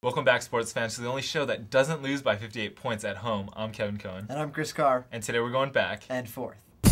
Welcome back, sports fans, to the only show that doesn't lose by 58 points at home. I'm Kevin Cohen. And I'm Chris Carr. And today we're going back and forth. The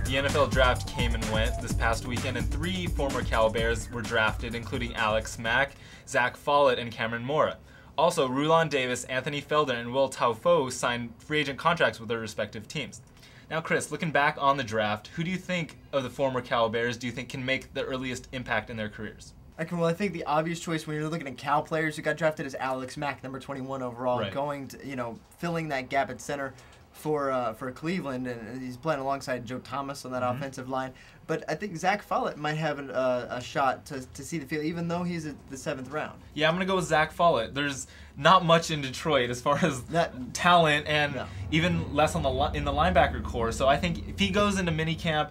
NFL draft came and went this past weekend, and 3 former Cal Bears were drafted, including Alex Mack, Zach Follett, and Cameron Mora. Also, Rulon Davis, Anthony Felder, and Will Taufo signed free agent contracts with their respective teams. Now, Chris, looking back on the draft, who do you think of the former Cal Bears do you think can make the earliest impact in their careers? I think the obvious choice when you're looking at Cal players who got drafted is Alex Mack, number 21 overall, Right. going to, filling that gap at center for Cleveland, and he's playing alongside Joe Thomas on that offensive line. But I think Zach Follett might have a shot to see the field, even though he's at the 7th round. Yeah, I'm going to go with Zach Follett. There's not much in Detroit as far as talent, and even less on in the linebacker core. So I think if he goes into minicamp,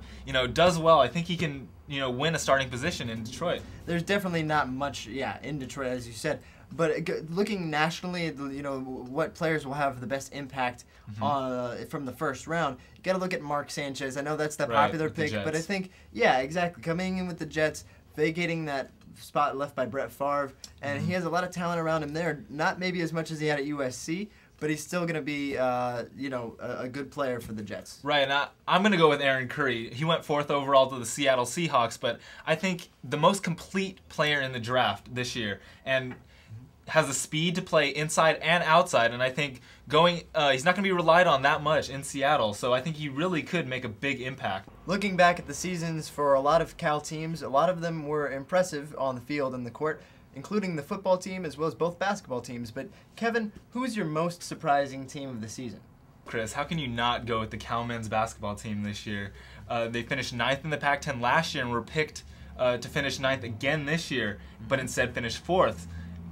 does well, I think he can, win a starting position in Detroit. There's definitely not much, in Detroit, as you said. But looking nationally at what players will have the best impact from the first round, you got to look at Mark Sanchez. I know that's the popular pick, but I think exactly, coming in with the Jets, vacating that spot left by Brett Favre, and he has a lot of talent around him there. Not maybe as much as he had at USC, but he's still going to be a good player for the Jets. Right, and I'm going to go with Aaron Curry. He went 4th overall to the Seattle Seahawks, but I think the most complete player in the draft this year, and has the speed to play inside and outside, and I think he's not going to be relied on that much in Seattle, so I think he really could make a big impact. Looking back at the seasons for a lot of Cal teams, a lot of them were impressive on the field and the court, including the football team as well as both basketball teams. But Kevin, who is your most surprising team of the season? Chris, how can you not go with the Cal men's basketball team this year? They finished 9th in the Pac-10 last year and were picked to finish 9th again this year, but instead finished 4th.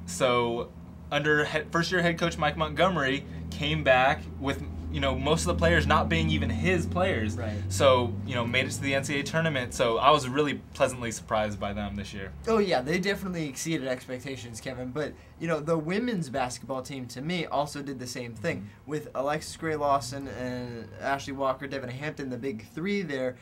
So, under first-year head coach Mike Montgomery came back with most of the players not being even his players. Right. So made it to the NCAA tournament. So I was really pleasantly surprised by them this year. Oh yeah, they definitely exceeded expectations, Kevin. But the women's basketball team to me also did the same thing with Alexis Gray Lawson and Ashley Walker, Devin Hampton, the big 3 there.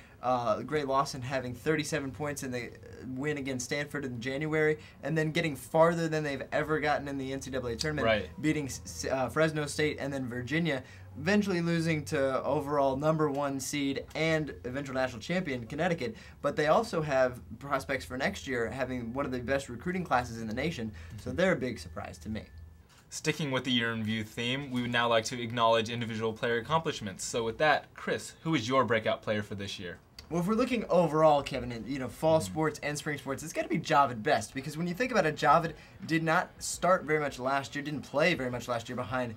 Gray Lawson having 37 points in the win against Stanford in January, and then getting farther than they've ever gotten in the NCAA tournament, beating Fresno State and then Virginia, eventually losing to overall #1 seed and eventual national champion Connecticut. But they also have prospects for next year, having one of the best recruiting classes in the nation, so they're a big surprise to me. Sticking with the Year in Review theme, we would now like to acknowledge individual player accomplishments. So with that, Chris, who is your breakout player for this year? Well, if we're looking overall, Kevin, in fall sports and spring sports, it's got to be Javid Best, because when you think about it, Javid did not start very much last year, didn't play very much last year behind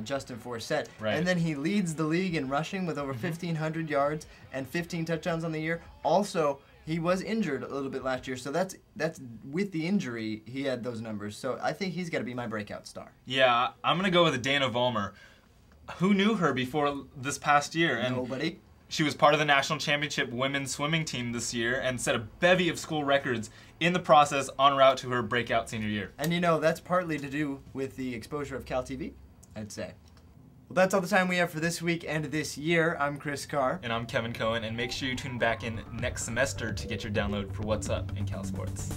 Justin Forsett, and then he leads the league in rushing with over 1,500 yards and 15 touchdowns on the year. Also, he was injured a little bit last year, so that's with the injury he had those numbers. So I think he's got to be my breakout star. Yeah, I'm gonna go with Dana Vollmer. Who knew her before this past year? And nobody. She was part of the national championship women's swimming team this year and set a bevy of school records in the process en route to her breakout senior year. And that's partly to do with the exposure of CalTV, I'd say. Well, that's all the time we have for this week and this year. I'm Chris Carr. And I'm Kevin Cohen. And make sure you tune back in next semester to get your download for What's Up in Cal Sports.